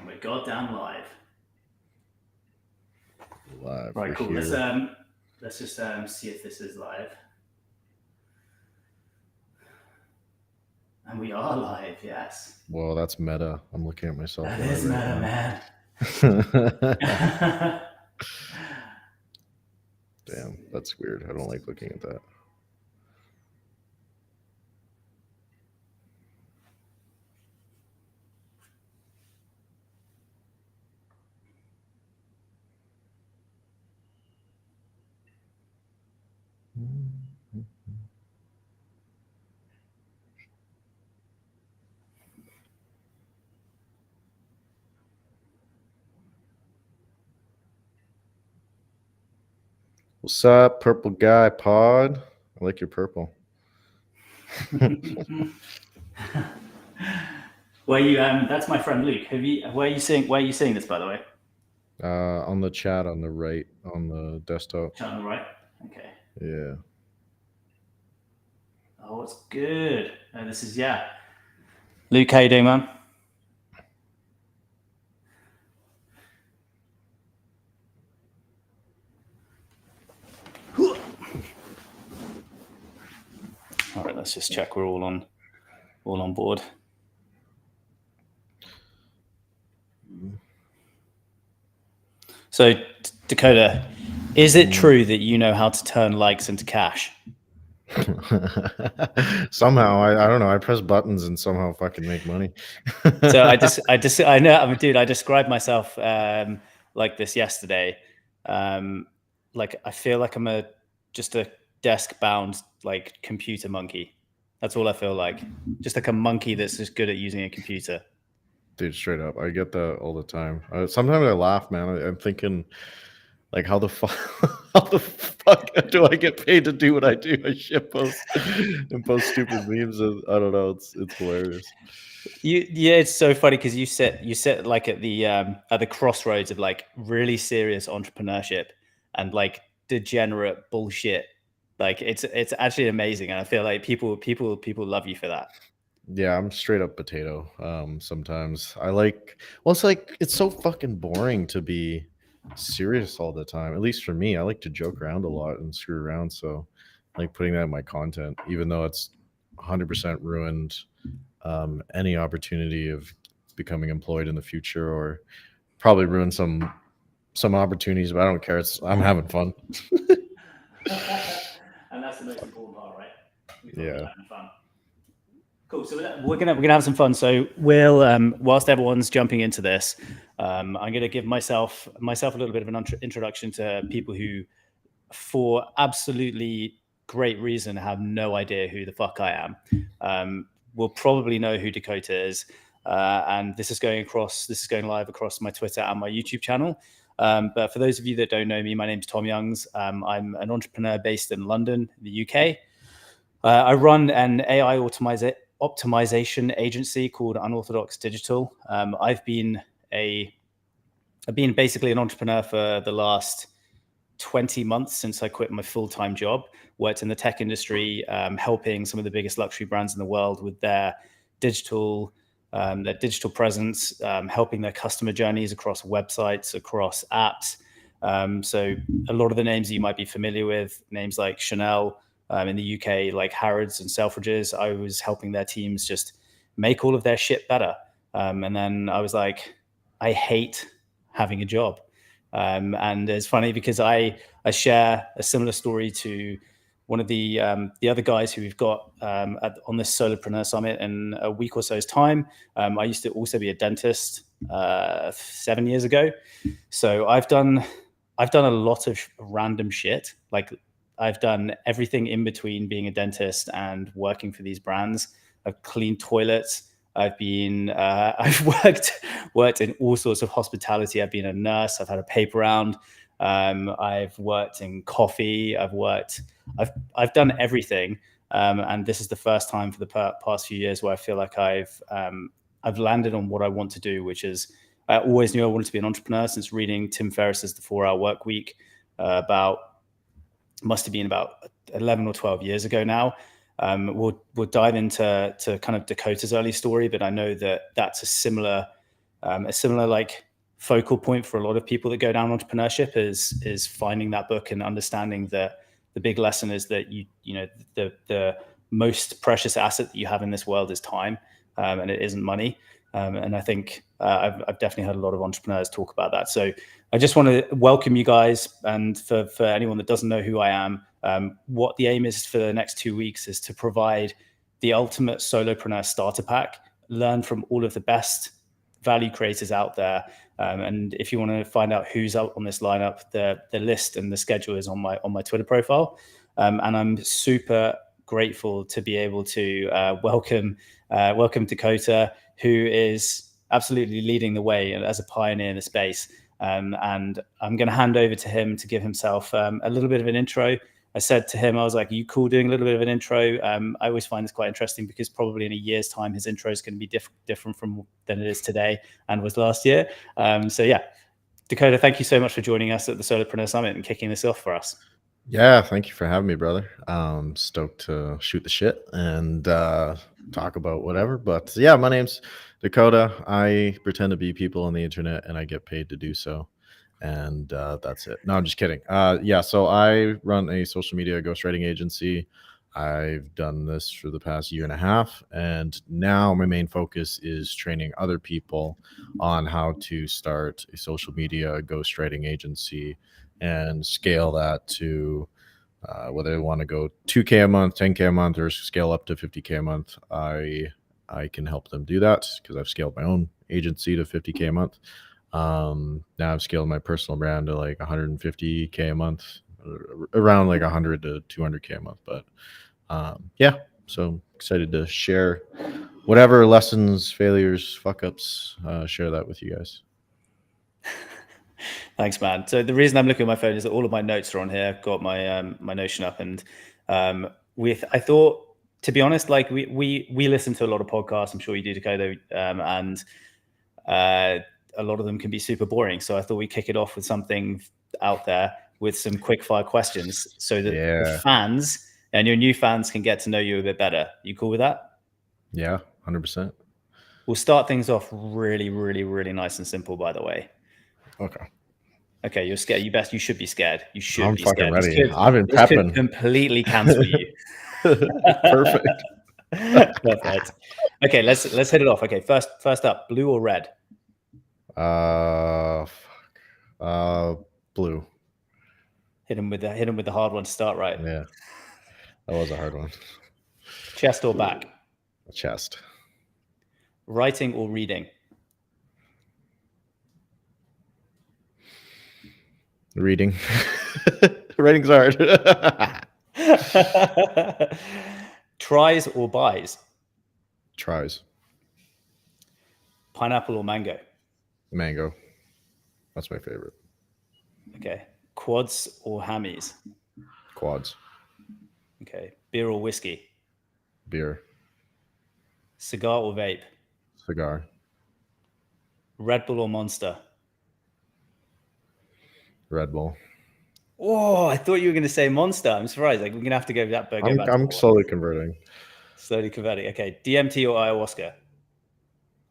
And we're goddamn live. Live. Right, cool. Let's just see if this is live. And we are live, yes. Well, that's meta. I'm looking at myself. That is meta, man. Damn, that's weird. I don't like looking at that. What's up, purple guy pod? I like your purple. Where you that's my friend Luke. Where are you seeing this, by the way? On the chat on the right, on the desktop. Chat on the right? Okay. Yeah. Oh, it's good. This is Luke, how you doing, man? All right, let's just check we're all on board. So, Dakota, is it true that you know how to turn likes into cash? Somehow, I don't know. I press buttons and somehow fucking make money. So I know. I mean, dude, I described myself like this yesterday. Like I feel like I'm just a desk-bound like computer monkey. That's all I feel like. Just like a monkey that's just good at using a computer. Dude, straight up, I get that all the time. Sometimes I laugh, man. I'm thinking, like, how the fuck do I get paid to do what I do? I shit post and post stupid memes. I don't know. It's hilarious. It's so funny because you sit like at the crossroads of like really serious entrepreneurship and like degenerate bullshit. Like it's actually amazing, and I feel like people love you for that. Yeah, I'm straight up potato. Sometimes I like. Well, it's like it's so fucking boring to be serious all the time. At least for me, I like to joke around a lot and screw around. So, I like putting that in my content, even though it's 100% ruined any opportunity of becoming employed in the future, or probably ruin some opportunities. But I don't care. I'm having fun. And that's the most important part, right? Yeah. Fun. Cool. So we're gonna have some fun. So we'll whilst everyone's jumping into this, I'm gonna give myself a little bit of an introduction to people who, for absolutely great reason, have no idea who the fuck I am. We'll probably know who Dakota is, and this is going live across my Twitter and my YouTube channel. But for those of you that don't know me, my name's Tom Youngs. I'm an entrepreneur based in London, the UK. I run an AI optimization agency called Unorthodox Digital. I've been basically an entrepreneur for the last 20 months since I quit my full-time job. Worked in the tech industry, helping some of the biggest luxury brands in the world with their digital presence, helping their customer journeys across websites, across apps. So a lot of the names you might be familiar with, names like Chanel, in the UK, like Harrods and Selfridges, I was helping their teams just make all of their shit better. And then I was like, I hate having a job. And it's funny because I share a similar story to one of the other guys who we've got on this Solopreneur Summit in a week or so's time. I used to also be a dentist 7 years ago. So I've done a lot of random shit. Like I've done everything in between being a dentist and working for these brands. I've cleaned toilets. I've worked in all sorts of hospitality. I've been a nurse. I've had a paper round. I've worked in coffee. I've done everything. And this is the first time for the past few years where I feel like I've landed on what I want to do, which is I always knew I wanted to be an entrepreneur since reading Tim Ferriss's The 4 Hour Work Week must have been about 11 or 12 years ago now. We'll dive into kind of Dakota's early story, but I know that's a similar A similar like focal point for a lot of people that go down entrepreneurship is finding that book and understanding that the big lesson is that the most precious asset that you have in this world is time, and it isn't money. And I think I've definitely heard a lot of entrepreneurs talk about that. So I just want to welcome you guys. And for anyone that doesn't know who I am, what the aim is for the next 2 weeks is to provide the ultimate solopreneur starter pack, learn from all of the best value creators out there. And if you want to find out who's out on this lineup, the list and the schedule is on my Twitter profile. And I'm super grateful to be able to welcome Dakota, who is absolutely leading the way as a pioneer in the space. And I'm going to hand over to him to give himself a little bit of an intro. I said to him, I was like, are you cool doing a little bit of an intro? I always find this quite interesting because probably in a year's time, his intro is going to be different than it is today and was last year. So yeah, Dakota, thank you so much for joining us at the Solopreneur Summit and kicking this off for us. Yeah, thank you for having me, brother. Stoked to shoot the shit and talk about whatever. But yeah, my name's Dakota. I pretend to be people on the internet and I get paid to do so. And that's it. No, I'm just kidding. Yeah, so I run a social media ghostwriting agency. I've done this for the past year and a half. And now my main focus is training other people on how to start a social media ghostwriting agency and scale that to whether they want to go 2K a month, 10K a month, or scale up to 50K a month. I can help them do that because I've scaled my own agency to 50K a month. Now I've scaled my personal brand to like 150K a month, around like 100 to 200K a month. But yeah, so excited to share whatever lessons, failures, fuck ups, share that with you guys. Thanks, man. So the reason I'm looking at my phone is that all of my notes are on here. I've got my my Notion up, and I thought, to be honest, like we listen to a lot of podcasts. I'm sure you do, Dakota, and a lot of them can be super boring. So I thought we'd kick it off with something out there with some quick fire questions, so that the fans and your new fans can get to know you a bit better. You cool with that? Yeah, 100%. We'll start things off really, really, really nice and simple. By the way. Okay, you're scared. You should be scared. You should I'm be fucking scared. ready. I've been prepping. This could completely cancel you. Perfect. Perfect. Okay, let's hit it off. Okay, first up, blue or red? Blue. Hit him with the hard one to start, right? Yeah, that was a hard one. Chest or back? Chest. Writing or reading? Reading. Writing's hard. Tries or buys? Tries. Pineapple or mango? Mango. That's my favorite. Okay. Quads or hammies? Quads. Okay. Beer or whiskey? Beer. Cigar or vape? Cigar. Red Bull or Monster? Red Bull. Oh, I thought you were going to say Monster. I'm surprised. Like, we're going to have to go back. I'm slowly converting. Slowly converting. Okay. DMT or ayahuasca?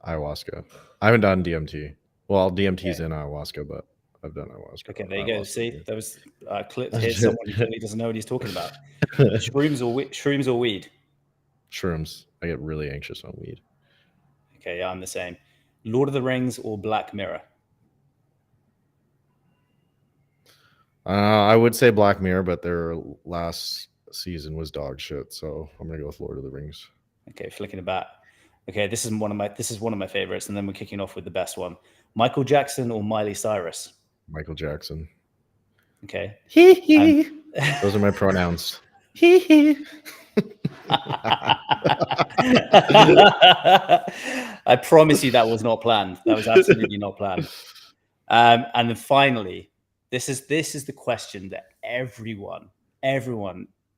Ayahuasca. I haven't done DMT. Well, DMT's in ayahuasca, but I've done ayahuasca. Okay, there you go. See, there was a clip here. Someone who clearly doesn't know what he's talking about. Shrooms or weed? Shrooms. I get really anxious on weed. Okay, yeah, I'm the same. Lord of the Rings or Black Mirror? I would say Black Mirror, but their last season was dog shit, so I'm gonna go with Lord of the Rings. Okay, flicking it back. Okay, this is one of my favorites, and then we're kicking off with the best one. Michael Jackson or Miley Cyrus? Michael Jackson. Okay. Those are my pronouns. I promise you that was not planned. That was absolutely not planned. And then finally, this is the question that everyone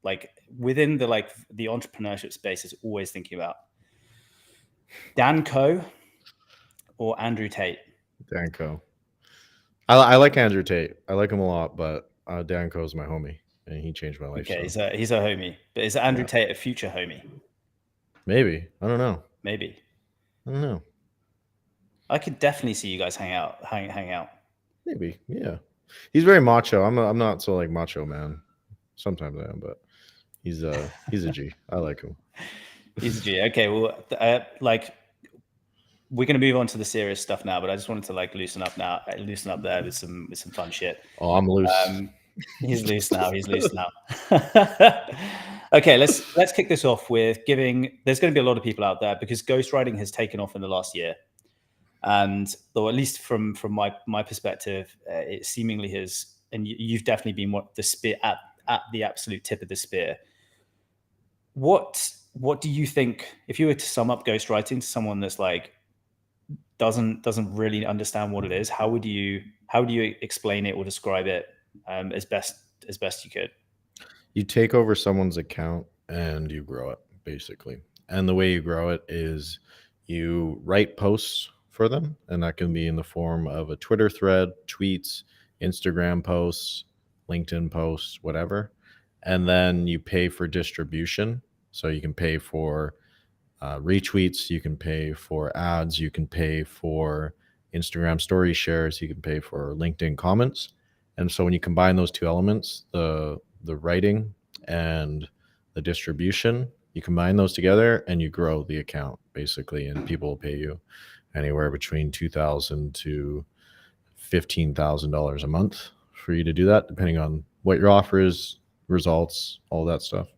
like within the entrepreneurship space is always thinking about. Dan Coe or Andrew Tate? Dan Coe. I like Andrew Tate. I like him a lot, but Dan Coe's my homie, and he changed my life. Okay, so. He's a homie. But is Andrew Tate a future homie? Maybe. I don't know. Maybe. I don't know. I could definitely see you guys hang out. Maybe, yeah. He's very macho. I'm not so like macho man. Sometimes I am, but he's a G. I like him. He's a G. Okay, well, like we're going to move on to the serious stuff now, but I just wanted to like loosen up there with some fun shit. Oh, I'm loose. He's loose now. He's loose now. Okay, let's kick this off with giving. There's going to be a lot of people out there because ghostwriting has taken off in the last year, and though at least from my perspective, it seemingly has. And you've definitely been the spear at the absolute tip of the spear. What do you think if you were to sum up ghostwriting to someone that's like doesn't really understand what it is? How would you explain it or describe it as best you could? You take over someone's account and you grow it, basically. And the way you grow it is you write posts for them, and that can be in the form of a Twitter thread, tweets, Instagram posts, LinkedIn posts, whatever. And then you pay for distribution. So you can pay for retweets, you can pay for ads, you can pay for Instagram story shares, you can pay for LinkedIn comments. And so when you combine those two elements, the writing and the distribution, you combine those together and you grow the account basically, and people will pay you anywhere between $2,000 to $15,000 a month for you to do that, depending on what your offer is, results, all that stuff.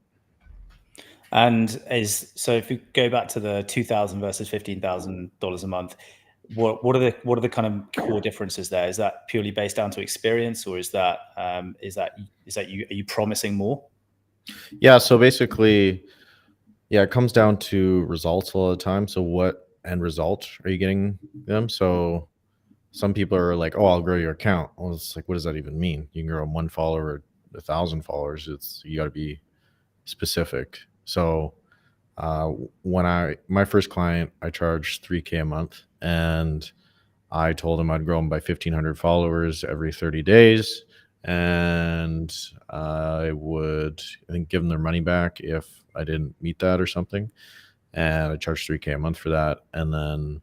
And so if we go back to the $2,000 versus $15,000 a month, what are the kind of core differences there? Is that purely based down to experience, or is that are you promising more? Yeah, so basically, yeah, it comes down to results all the time. So what end result are you getting them? So some people are like, "Oh, I'll grow your account." Well, it's like, what does that even mean? You can grow 1 follower or 1,000 followers. You got to be specific. So when my first client, I charged $3K a month, and I told him I'd grow him by 1,500 followers every 30 days. And I would, I think, give them their money back if I didn't meet that or something. And I charged $3K a month for that. And then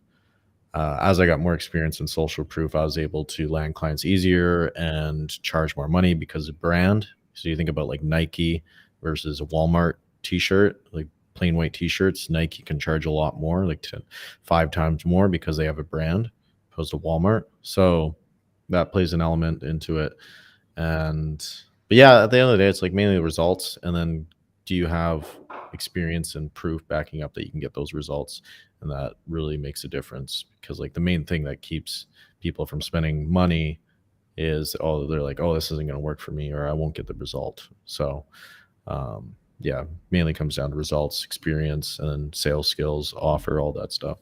as I got more experience in social proof, I was able to land clients easier and charge more money because of brand. So you think about like Nike versus a Walmart t-shirt, like plain white t-shirts, Nike can charge a lot more, like 5 times more, because they have a brand opposed to Walmart. So that plays an element into it. But yeah, at the end of the day, it's like mainly the results. And then do you have experience and proof backing up that you can get those results? And that really makes a difference, because like the main thing that keeps people from spending money is, oh, they're like, oh, this isn't going to work for me, or I won't get the result. So yeah, mainly comes down to results, experience, and then sales skills, offer, all that stuff.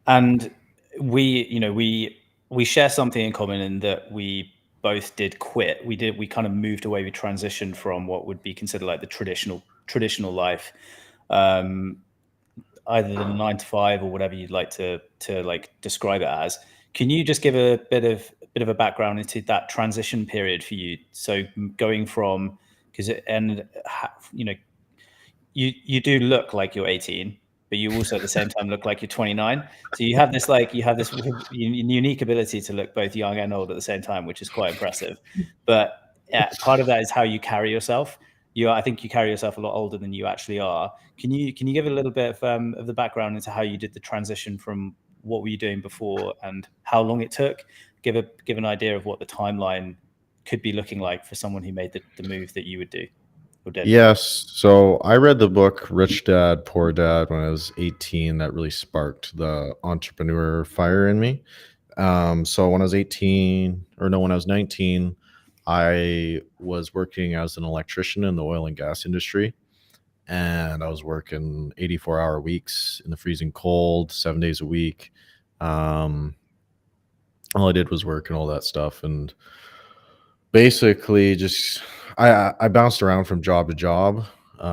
And we share something in common in that we both did quit. We kind of moved away. We transitioned from what would be considered like the traditional life, either the 9 to 5 or whatever you'd like to like describe it as. Can you just give a bit of a background into that transition period for you? So going from, you do look like you're 18, but you also at the same time look like you're 29. So you have this unique ability to look both young and old at the same time, which is quite impressive. But yeah, part of that is how you carry yourself. I think you carry yourself a lot older than you actually are. Can you give a little bit of the background into how you did the transition from what were you doing before and how long it took? Give an idea of what the timeline could be looking like for someone who made the move that you would do. Yes. So I read the book Rich Dad, Poor Dad when I was 18. That really sparked the entrepreneur fire in me. So when I was 19, I was working as an electrician in the oil and gas industry. And I was working 84-hour weeks in the freezing cold, 7 days a week. All I did was work and all that stuff. And basically just I bounced around from job to job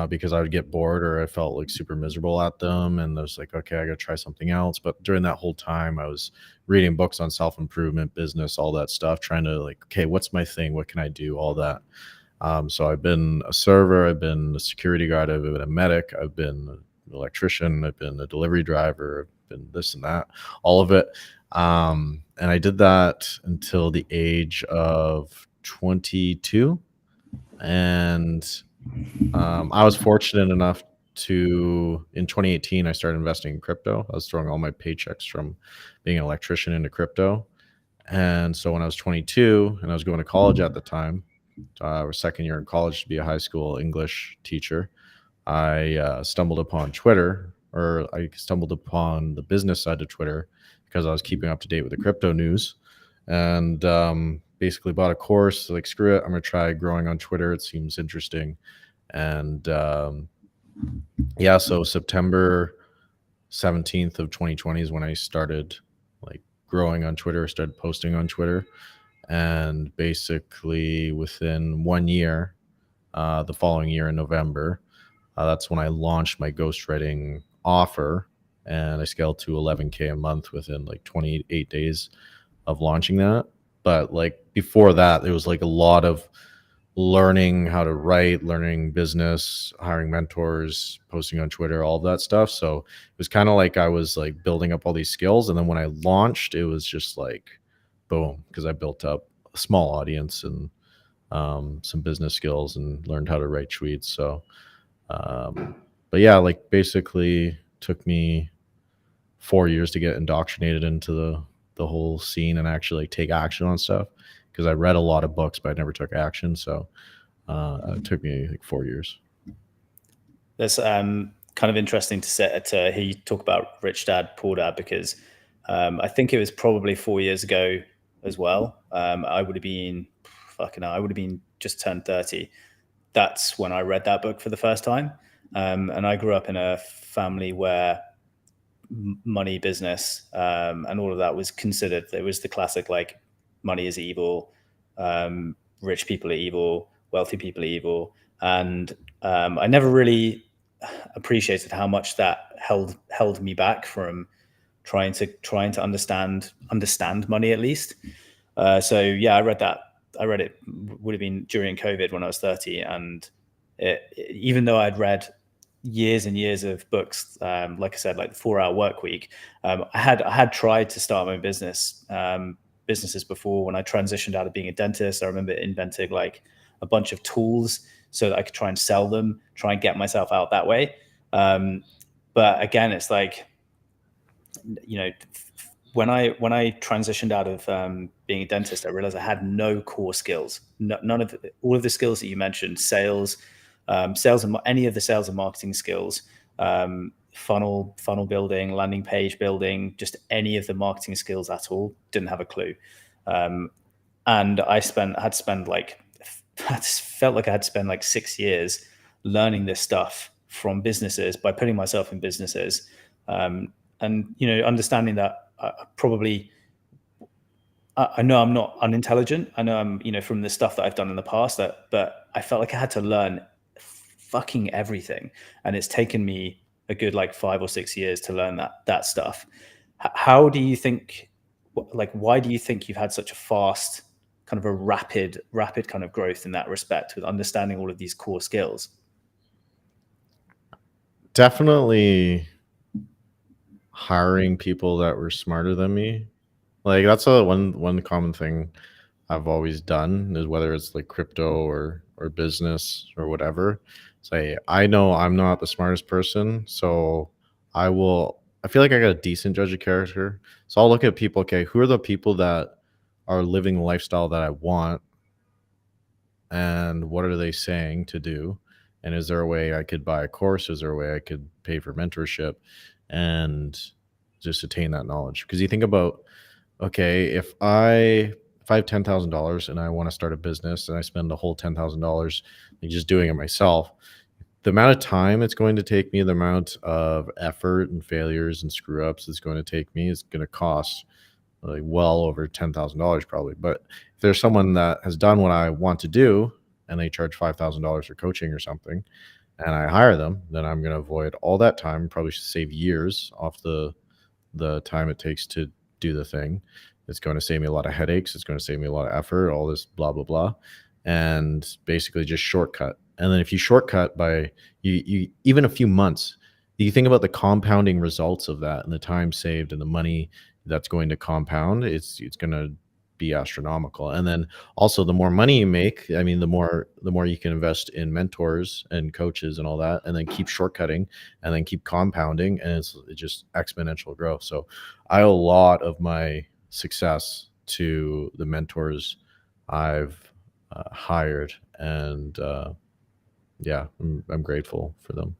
because I would get bored or I felt like super miserable at them, and I was like, okay, I gotta try something else. But during that whole time I was reading books on self-improvement, business, all that stuff, trying to like, okay, what's my thing, what can I do, all that. So I've been a server, I've been a security guard, I've been a medic, I've been an electrician, I've been a delivery driver, and this and that, all of it. And I did that until the age of 22. And I was fortunate enough to, in 2018, I started investing in crypto. I was throwing all my paychecks from being an electrician into crypto. And so when I was 22 and I was going to college at the time, I was second year in college to be a high school English teacher, I stumbled upon Twitter, or I stumbled upon the business side of Twitter because I was keeping up to date with the crypto news, and basically bought a course. Like, screw it, I'm gonna try growing on Twitter. It seems interesting, and yeah. So September 17th of 2020 is when I started like growing on Twitter. Started posting on Twitter, and basically within 1 year, the following year in November, that's when I launched my ghostwriting offer, and I scaled to 11K a month within like 28 days of launching that. But like before that, it was like a lot of learning how to write, learning business, hiring mentors, posting on Twitter, all of that stuff. So it was kind of like I was like building up all these skills. And then when I launched, it was just like boom, because I built up a small audience and some business skills and learned how to write tweets. So but yeah, like basically took me 4 years to get indoctrinated into the whole scene and actually like take action on stuff, because I read a lot of books but I never took action. So it took me like 4 years. That's kind of interesting to hear you talk about Rich Dad Poor Dad, because I think it was probably 4 years ago as well. I would have been I would have been just turned 30. That's when I read that book for the first time. And I grew up in a family where money, business, and all of that was considered. It was the classic, like, money is evil, rich people are evil, wealthy people are evil. And I never really appreciated how much that held me back from trying to understand money, at least. So yeah, I read that. I read it, would have been during COVID when I was 30. And even though I'd read years and years of books, like I said, like the 4 Hour Work Week, I had tried to start my own businesses before. When I transitioned out of being a dentist, I remember inventing like a bunch of tools so that I could try and sell them, try and get myself out that way. But again, it's like, when I transitioned out of being a dentist, I realized I had no core skills. None of all of the skills that you mentioned: sales, and any of the sales and marketing skills, funnel building, landing page building, just any of the marketing skills at all. Didn't have a clue. And I felt like I had spent like 6 years learning this stuff from businesses, by putting myself in businesses, and understanding that I know I'm not unintelligent. I know I'm, from the stuff that I've done in the past, but I felt like I had to learn fucking everything. And it's taken me a good like 5 or 6 years to learn that stuff. How do you think, why do you think you've had such a fast, kind of a rapid kind of growth in that respect, with understanding all of these core skills? Definitely hiring people that were smarter than me. Like, that's one common thing I've always done, is whether it's like crypto or business or whatever. Say, I know I'm not the smartest person, so I feel like I got a decent judge of character. So I'll look at people, okay, who are the people that are living the lifestyle that I want, and what are they saying to do? And is there a way I could buy a course? Is there a way I could pay for mentorship and just attain that knowledge? Because you think about, okay, if I have $10,000 and I want to start a business and I spend the whole $10,000 just doing it myself, the amount of time it's going to take me, the amount of effort and failures and screw ups it's going to take me, is going to cost like well over $10,000 probably. But if there's someone that has done what I want to do and they charge $5,000 for coaching or something, and I hire them, then I'm going to avoid all that time, probably save years off the time it takes to do the thing. It's going to save me a lot of headaches. It's going to save me a lot of effort, all this blah, blah, blah. And basically just shortcut. And then if you shortcut by you even a few months, you think about the compounding results of that and the time saved and the money that's going to compound, it's going to be astronomical. And then also the more money you make, I mean, the more you can invest in mentors and coaches and all that, and then keep shortcutting and then keep compounding, and it's just exponential growth. So I owe a lot of my success to the mentors I've hired, and yeah, I'm grateful for them.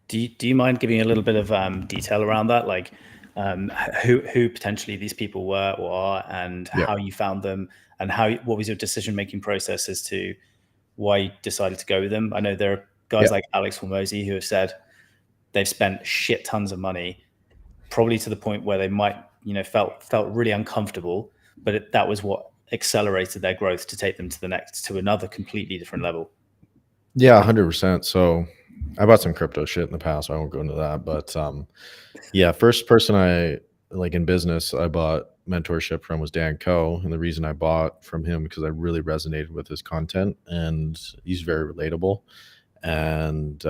Do you mind giving a little bit of detail around that, like who potentially these people were or are, and Yeah. how you found them, and what was your decision making process as to why you decided to go with them? I know there are guys Yeah. like Alex Hormozy who have said they've spent shit tons of money, probably to the point where they might, felt really uncomfortable, but that was what accelerated their growth to take them to another completely different level. Yeah, 100%. So I bought some crypto shit in the past. So I won't go into that, but yeah, first person I like in business I bought mentorship from was Dan Coe, and the reason I bought from him because I really resonated with his content, and he's very relatable. And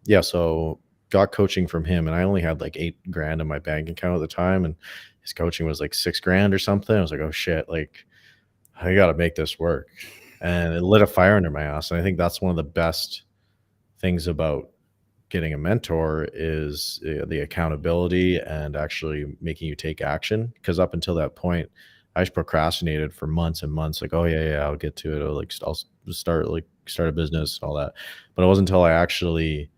yeah, so got coaching from him, and I only had like $8,000 in my bank account at the time, and his coaching was like $6,000 or something. I was like, oh shit, like I got to make this work, and it lit a fire under my ass. And I think that's one of the best things about getting a mentor is the accountability and actually making you take action. Because up until that point, I just procrastinated for months and months. Like, oh yeah, I'll get to it. I'll start a business and all that. But it wasn't until I actually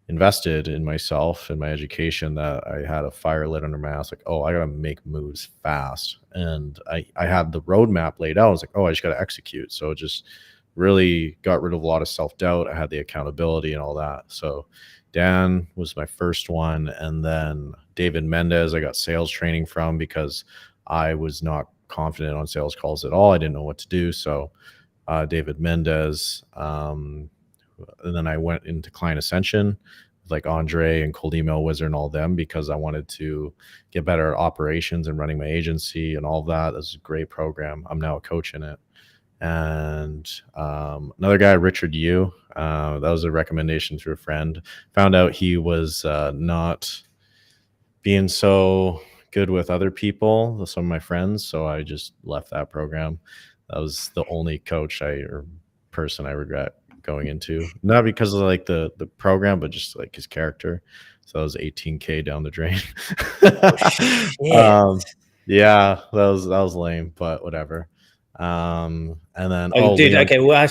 invested in myself and my education that I had a fire lit under my ass. Like, oh, I gotta make moves fast, and I had the roadmap laid out. I was like, oh, I just gotta execute. So it just really got rid of a lot of self doubt. I had the accountability and all that. So Dan was my first one, and then David Mendez I got sales training from because I was not confident on sales calls at all. I didn't know what to do. So David Mendez. And then I went into client ascension with like Andre and Cold Email Wizard and all them because I wanted to get better at operations and running my agency and all of that. That's a great program. I'm now a coach in it. And another guy, Richard Yu, that was a recommendation through a friend. Found out he was not being so good with other people, some of my friends. So I just left that program. That was the only coach or person I regret going into, not because of like the program, but just like his character. So that was $18,000 down the drain. Oh shit. Yeah, that was lame, but whatever. And then Oh, dude. Leon, Okay. Well,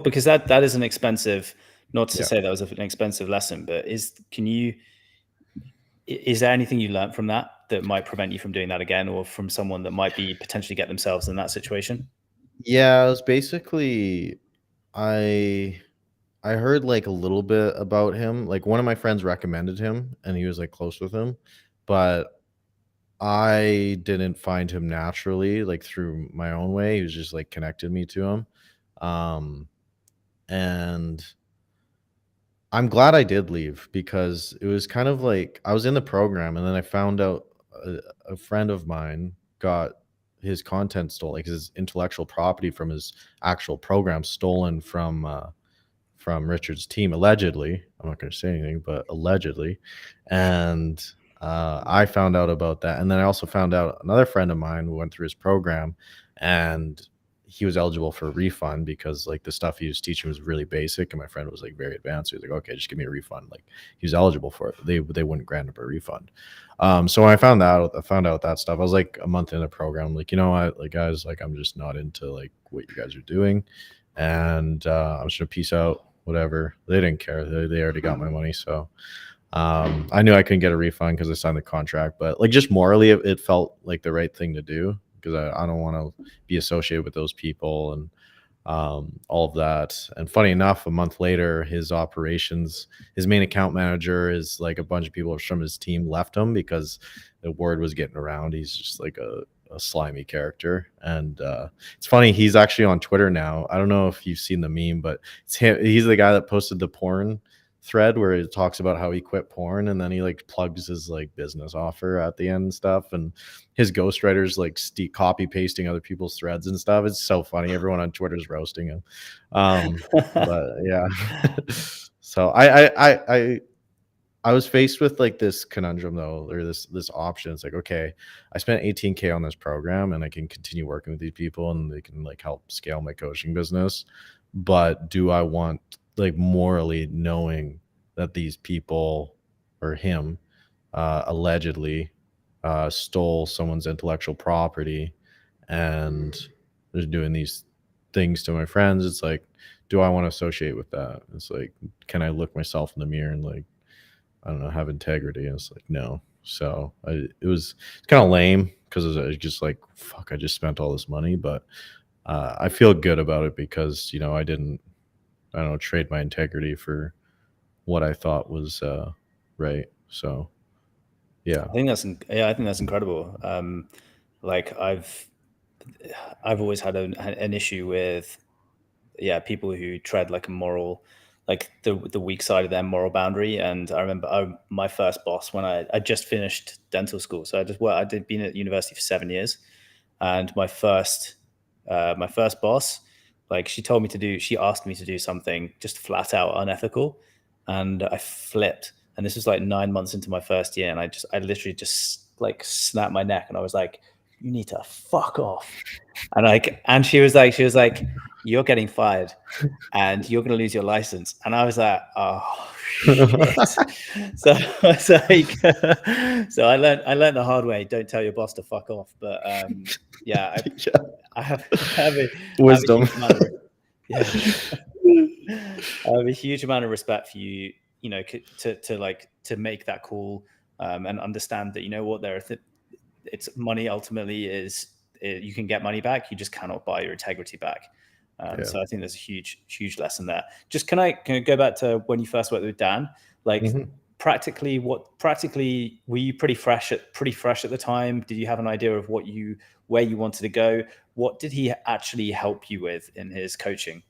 because that is an expensive. Not to yeah. say that was an expensive lesson, but is there anything you learned from that might prevent you from doing that again, or from someone that might be potentially get themselves in that situation? Yeah, it was basically I I heard like a little bit about him. Like one of my friends recommended him and he was like close with him, but I didn't find him naturally like through my own way. He was just like connected me to him. Um and I'm glad I did leave because it was kind of like I was in the program and then I found out a friend of mine got his content stolen, like his intellectual property from his actual program stolen from Richard's team, allegedly. I'm not going to say anything, but allegedly. And I found out about that. And then I also found out another friend of mine who went through his program and he was eligible for a refund because like the stuff he was teaching was really basic. And my friend was like very advanced. He was like, okay, just give me a refund. Like he was eligible for it. They wouldn't grant him a refund. So when I found out that stuff, I was like a month in the program. I'm like, you know what, like guys, like I'm just not into like what you guys are doing. And I'm just gonna peace out, whatever. They didn't care. They already got my money. So I knew I couldn't get a refund because I signed the contract, but like just morally, it felt like the right thing to do because I don't want to be associated with those people and all of that. And funny enough, a month later, his main account manager is like a bunch of people from his team left him because the word was getting around. He's just like a slimy character. And it's funny, he's actually on Twitter now. I don't know if you've seen the meme, but it's him. He's the guy that posted the porn thread where it talks about how he quit porn and then he like plugs his like business offer at the end and stuff, and his ghostwriters like copy pasting other people's threads and stuff. It's so funny. Everyone on Twitter is roasting him. But yeah. So I I was faced with like this conundrum though, or this option. It's like, okay, I spent 18K on this program and I can continue working with these people and they can like help scale my coaching business. But do I want like morally knowing that these people or him allegedly stole someone's intellectual property and they're doing these things to my friends? It's like, do I want to associate with that? It's like, can I look myself in the mirror and like, I don't know, have integrity? And it's like, no. So it was kind of lame because it was just like, fuck, I just spent all this money. But I feel good about it because, you know, I don't know, trade my integrity for what I thought was right. So, yeah. I think that's incredible. Like I've always had an issue with people who tread like a moral, like the weak side of their moral boundary. And I remember my first boss when I just finished dental school, so I did been at university for 7 years, and my first boss, like she asked me to do something just flat out unethical, and I flipped. And this was like 9 months into my first year, and I literally just like snapped my neck, and I was like, "You need to fuck off." And she was like, "You're getting fired, and you're going to lose your license." And I was like, "Oh shit!" So I was like, so I learned the hard way. Don't tell your boss to fuck off. But yeah, Yeah. I have a Wisdom. huge amount of yeah, I have a huge amount of respect for you. You know, to make that call, and understand that, you know what, it's money ultimately you can get money back. You just cannot buy your integrity back. Yeah. So I think there's a huge lesson there. Just can I go back to when you first worked with Dan? Like Mhm. practically were you pretty fresh at the time? Did you have an idea of where you wanted to go? What did he actually help you with in his coaching?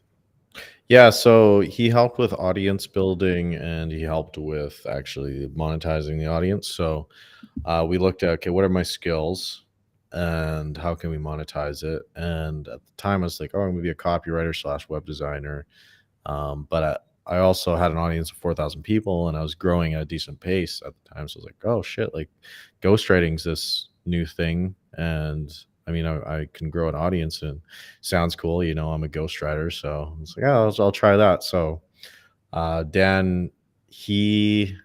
Yeah, so he helped with audience building and he helped with actually monetizing the audience. So we looked at, okay, what are my skills and how can we monetize it? And at the time, I was like, oh, I'm going to be a copywriter slash web designer. But I also had an audience of 4,000 people and I was growing at a decent pace at the time. So I was like, oh shit, like ghostwriting's this new thing. And I mean, I can grow an audience and sounds cool. You know, I'm a ghostwriter. So I was like, oh, I'll try that. So Dan, he,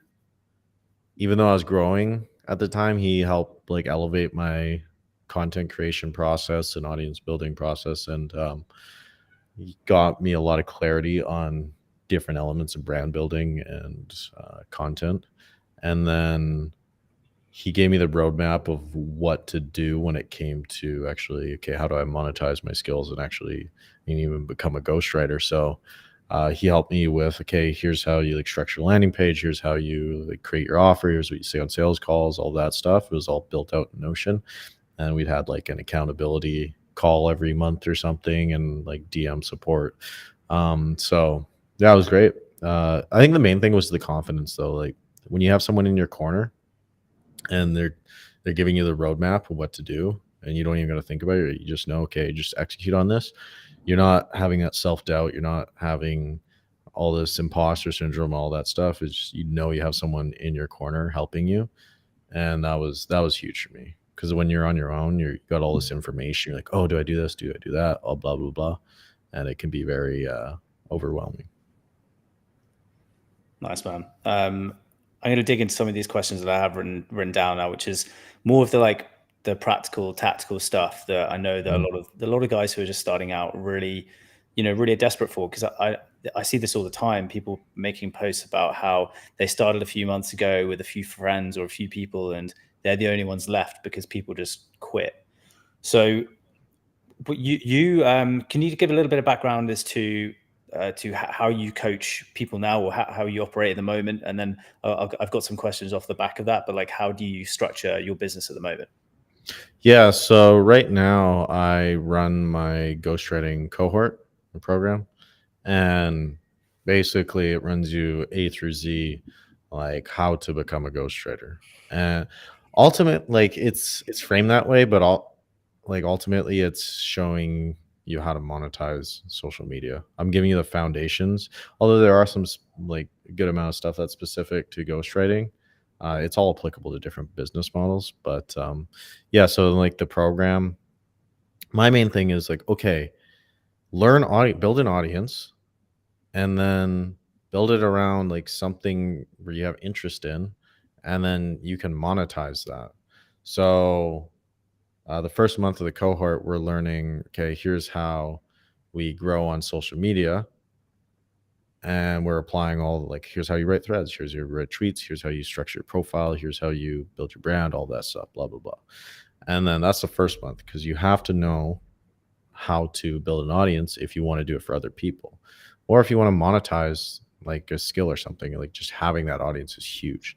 even though I was growing at the time, he helped like elevate my content creation process and audience building process. And he got me a lot of clarity on different elements of brand building and content. And then he gave me the roadmap of what to do when it came to actually, okay, how do I monetize my skills and actually even become a ghostwriter? So he helped me with, okay, here's how you like structure a landing page. Here's how you like create your offer. Here's what you say on sales calls, all that stuff. It was all built out in Notion. And we'd had like an accountability call every month or something and like DM support. So yeah, it was great. I think the main thing was the confidence though. Like when you have someone in your corner and they're giving you the roadmap of what to do and you don't even got to think about it, you just know, okay, just execute on this. You're not having that self-doubt. You're not having all this imposter syndrome, all that stuff. Is just, you know, you have someone in your corner helping you. And that was huge for me because when you're on your own, you got all this information. You're like, oh, do I do this? Do I do that? Oh, blah blah blah, and it can be very overwhelming. Nice, man. I'm going to dig into some of these questions that I have written down now, which is more of the practical, tactical stuff that I know that Mhm. a lot of guys who are just starting out really, really are desperate for. Because I see this all the time. People making posts about how they started a few months ago with a few friends or a few people, and they're the only ones left because people just quit. So, but can you give a little bit of background as to how you coach people now, or how you operate at the moment? And then I've got some questions off the back of that, but like, how do you structure your business at the moment? Yeah. So right now I run my ghostwriting cohort program, and basically it runs you A through Z, like how to become a ghostwriter. And ultimate, like it's framed that way, but all like ultimately it's showing you how to monetize social media. I'm giving you the foundations, although there are some like a good amount of stuff that's specific to ghostwriting. It's all applicable to different business models, but yeah. So like the program, my main thing is like, okay, build an audience, and then build it around like something where you have interest in, and then you can monetize that. So the first month of the cohort, we're learning, okay, here's how we grow on social media. And we're applying all like, here's how you write threads, here's how you write tweets, here's how you structure your profile, here's how you build your brand, all that stuff, blah, blah, blah. And then that's the first month, because you have to know how to build an audience if you want to do it for other people. Or if you want to monetize like a skill or something, like just having that audience is huge.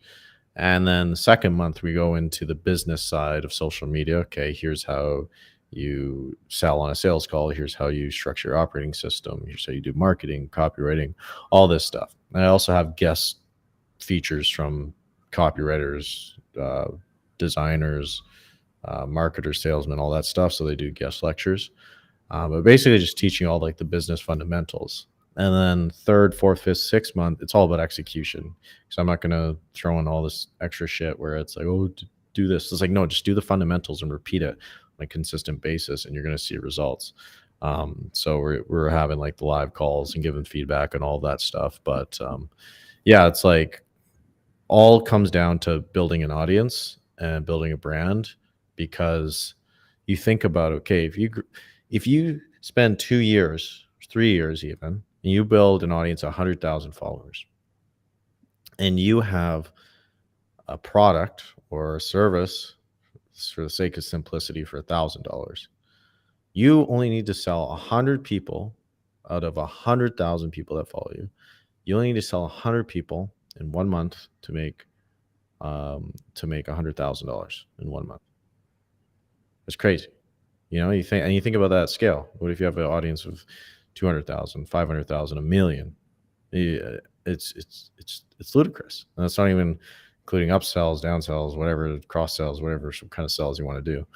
And then the second month, we go into the business side of social media. Okay, here's how you sell on a sales call. Here's how you structure your operating system. Here's how you do marketing, copywriting, all this stuff. And I also have guest features from copywriters, designers, marketers, salesmen, all that stuff. So they do guest lectures. But basically just teaching all like the business fundamentals. And then third, fourth, fifth, sixth month, it's all about execution. So I'm not going to throw in all this extra shit where it's like, oh, do this. It's like, no, just do the fundamentals and repeat it on a consistent basis, and you're going to see results. So we're having like the live calls and giving feedback and all that stuff. But yeah, it's like all comes down to building an audience and building a brand, because you think about, okay, if you spend 2 years, 3 years even, and you build an audience of 100,000 followers, and you have a product or a service, for the sake of simplicity, for $1,000, you only need to sell 100 people out of 100,000 people that follow you. You only need to sell 100 people in 1 month to make $100,000 in 1 month. It's crazy. You know, you think about that scale. What if you have an audience of 200,000, 500,000, a million? It's ludicrous. And that's not even including upsells, downsells, whatever, cross sells, whatever kind of sells you want to do.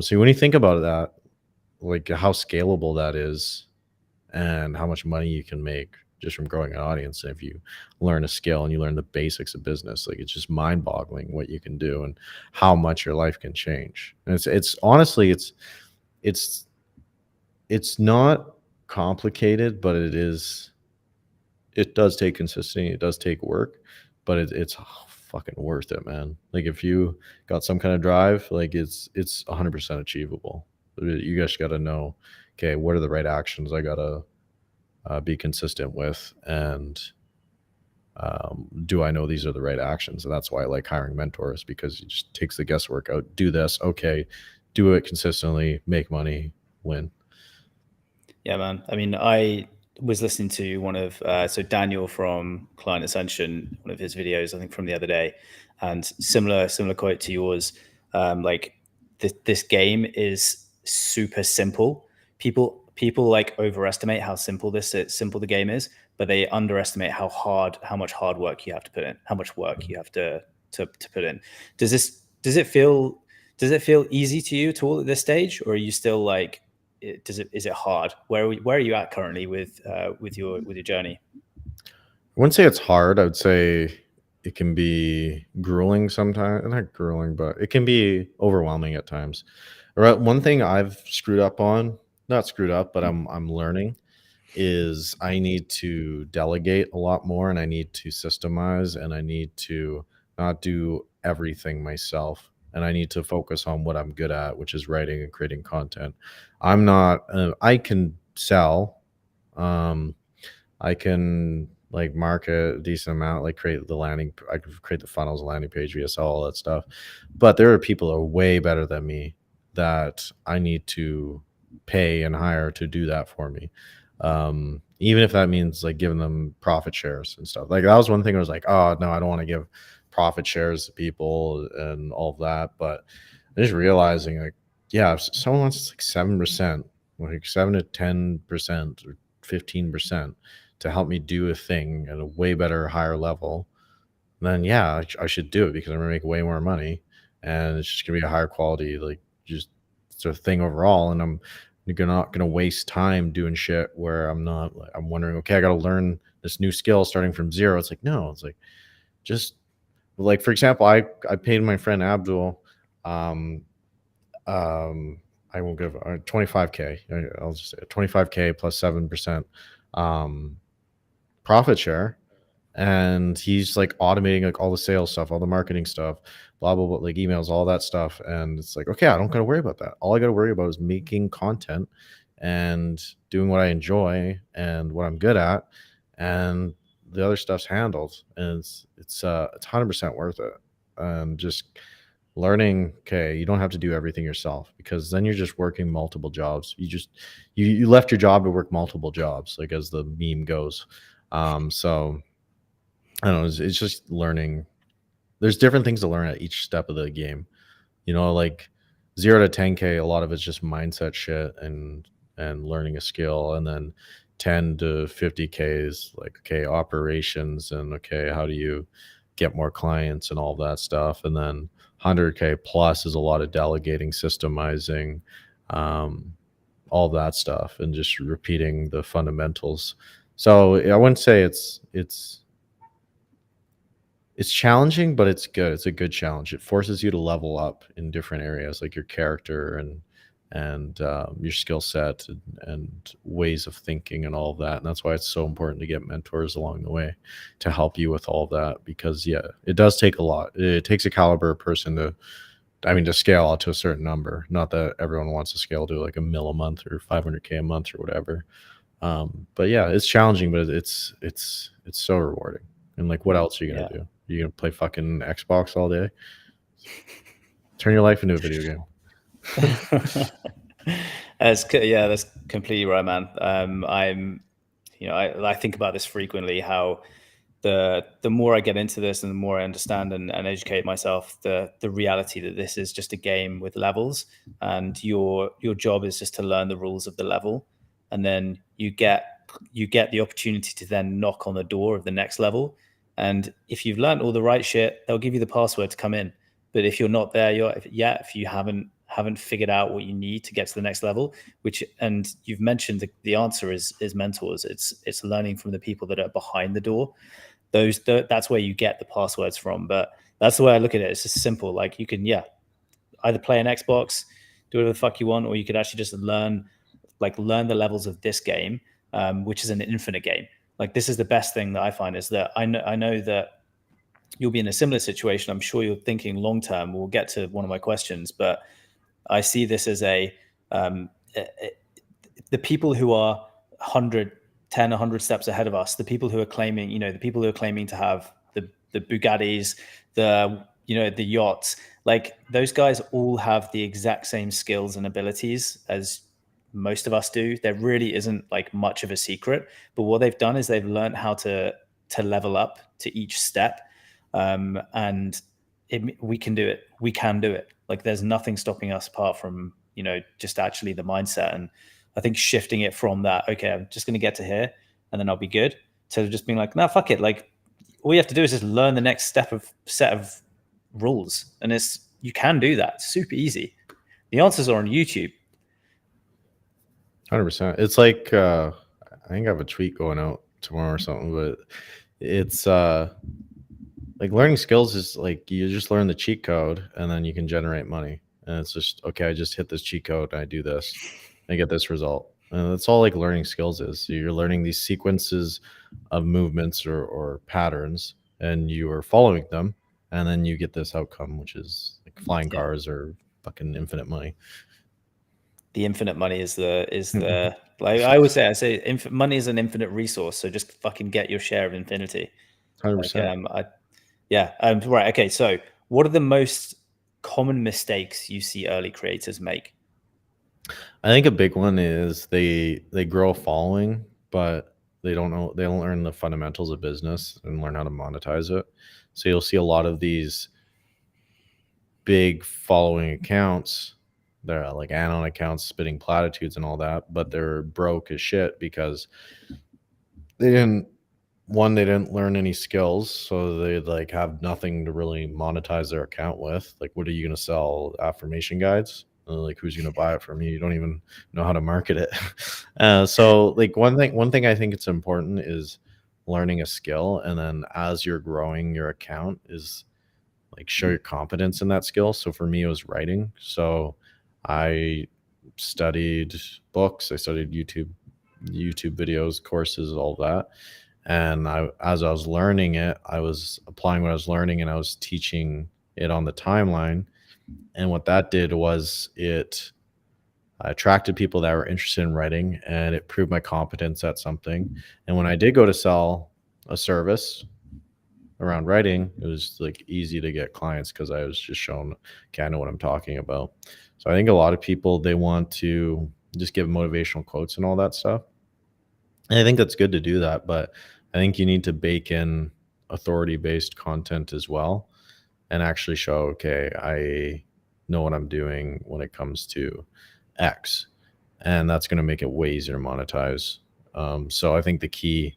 So when you think about that, like how scalable that is and how much money you can make just from growing an audience, and if you learn a skill and you learn the basics of business, like it's just mind-boggling what you can do and how much your life can change. And it's honestly, it's not complicated, but it does take consistency, it does take work, but it's fucking worth it, man. Like if you got some kind of drive, like it's 100% achievable. You guys got to know, okay, what are the right actions I gotta be consistent with, and do I know these are the right actions? And that's why I like hiring mentors, because it just takes the guesswork out. Do this, okay, do it consistently, make money, win. Yeah, man. I mean, I was listening to one of so Daniel from Client Ascension, one of his videos, I think from the other day, and similar quote to yours. Like this game is super simple. People like overestimate how simple the game is, but they underestimate how much hard work you have to put in, how much work you have to put in. Does it feel easy to you at all at this stage, or are you still like, is it hard? Where are you at currently with your journey? I wouldn't say it's hard. I would say it can be grueling sometimes. Not grueling, but it can be overwhelming at times. One thing I've screwed up on, not screwed up, but I'm learning, is I need to delegate a lot more, and I need to systemize, and I need to not do everything myself, and I need to focus on what I'm good at, which is writing and creating content. I'm not I can sell, I can like market a decent amount, like I could create the funnels, landing page, VSL, all that stuff. But there are people who are way better than me that I need to pay and hire to do that for me. Even if that means like giving them profit shares and stuff. Like that was one thing I was like, oh no, I don't want to give profit shares to people and all of that. But just realizing like, yeah, if someone wants like 7%, like 7 to 10% or 15% to help me do a thing at a way better, higher level, then yeah, I should do it, because I'm gonna make way more money, and it's just gonna be a higher quality, like just sort of thing overall. And I'm you're not gonna waste time doing shit where I'm wondering, okay, I gotta learn this new skill starting from zero. It's like, no, it's like just like, for example, I paid my friend Abdul, um I won't give 25K. I'll just say 25K plus 7% um profit share, and he's like automating like all the sales stuff, all the marketing stuff, blah blah blah, like emails, all that stuff. And it's like, okay, I don't gotta worry about that. All I gotta worry about is making content and doing what I enjoy and what I'm good at, and the other stuff's handled. And it's 100% worth it. And just learning, okay, you don't have to do everything yourself, because then you're just working multiple jobs. You left your job to work multiple jobs, like as the meme goes. So I don't know. It's just learning. There's different things to learn at each step of the game. Like 0 to 10K, a lot of it's just mindset shit and learning a skill, and then 10 to 50K is like, okay, operations, and okay, how do you get more clients and all that stuff, and then 100K plus is a lot of delegating, systemizing, um, all that stuff, and just repeating the fundamentals. So I wouldn't say it's challenging, but it's good. It's a good challenge. It forces you to level up in different areas, like your character and your skill set and ways of thinking and all of that. And that's why it's so important to get mentors along the way to help you with all that. Because yeah, it does take a lot. It takes a caliber person to scale out to a certain number. Not that everyone wants to scale to like a mil a month or 500K a month or whatever. But yeah, it's challenging, but it's so rewarding. And like, what else are you gonna do? You gonna play fucking Xbox all day? Turn your life into a video game. That's completely right, man. I think about this frequently, how the more I get into this and the more I understand and educate myself, the reality that this is just a game with levels, and your job is just to learn the rules of the level, and then you get the opportunity to then knock on the door of the next level. And if you've learned all the right shit, they'll give you the password to come in. But if you're not there if you haven't figured out what you need to get to the next level, and you've mentioned the answer is mentors. It's learning from the people that are behind the door. That's where you get the passwords from. But that's the way I look at it. It's just simple. Like, you can either play an Xbox, do whatever the fuck you want, or you could actually just learn the levels of this game, which is an infinite game. Like, this is the best thing that I find, is that I know that you'll be in a similar situation. I'm sure you're thinking long term. We'll get to one of my questions, but I see this as the people who are 100 steps ahead of us, the people who are claiming, to have the Bugattis, the yachts, like, those guys all have the exact same skills and abilities as most of us do. There really isn't like much of a secret, but what they've done is they've learned how to level up to each step. And we can do it. We can do it. Like, there's nothing stopping us apart from, just actually the mindset. And I think shifting it from that, okay, I'm just going to get to here and then I'll be good, to just being like, no, fuck it. Like, all you have to do is just learn the next set of rules. And you can do that. It's super easy. The answers are on YouTube. 100%. It's like, I think I have a tweet going out tomorrow or something, but it's like, learning skills is like, you just learn the cheat code and then you can generate money. And it's just, okay, I just hit this cheat code and I do this, and I get this result. And that's all like learning skills is. So you're learning these sequences of movements or patterns, and you are following them, and then you get this outcome, which is like flying cars or fucking infinite money. The infinite money is the like I always say, money is an infinite resource. So just fucking get your share of infinity. 100%. Right. Okay. So what are the most common mistakes you see early creators make? I think a big one is they grow a following, but they don't learn the fundamentals of business and learn how to monetize it. So you'll see a lot of these big following accounts. They're like anon accounts spitting platitudes and all that, but they're broke as shit because they didn't learn any skills, so they like have nothing to really monetize their account with. Like, what are you going to sell? Affirmation guides? Like, who's gonna buy it from you? You don't even know how to market it. So like one thing I think it's important is learning a skill, and then as you're growing your account is like show your competence in that skill. So for me, it was writing. So I studied books, I studied YouTube videos, courses, all that. And as I was learning it, I was applying what I was learning and I was teaching it on the timeline. And what that did was it attracted people that were interested in writing, and it proved my competence at something. And when I did go to sell a service around writing, it was like easy to get clients because I was just shown, okay, I know what I'm talking about. So I think a lot of people, they want to just give motivational quotes and all that stuff. And I think that's good to do that, but I think you need to bake in authority based content as well and actually show, okay, I know what I'm doing when it comes to X. And that's going to make it way easier to monetize. So I think the key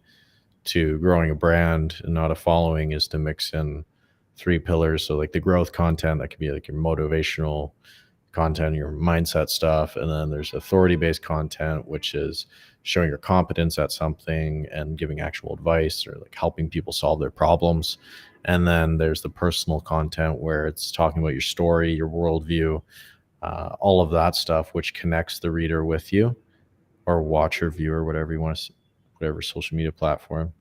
to growing a brand and not a following is to mix in three pillars. So like the growth content, that could be like your motivational content, your mindset stuff, and then there's authority based content, which is showing your competence at something and giving actual advice or like helping people solve their problems. And then there's the personal content where it's talking about your story, your worldview, all of that stuff, which connects the reader with you or watcher, viewer, whatever you want to, whatever social media platform.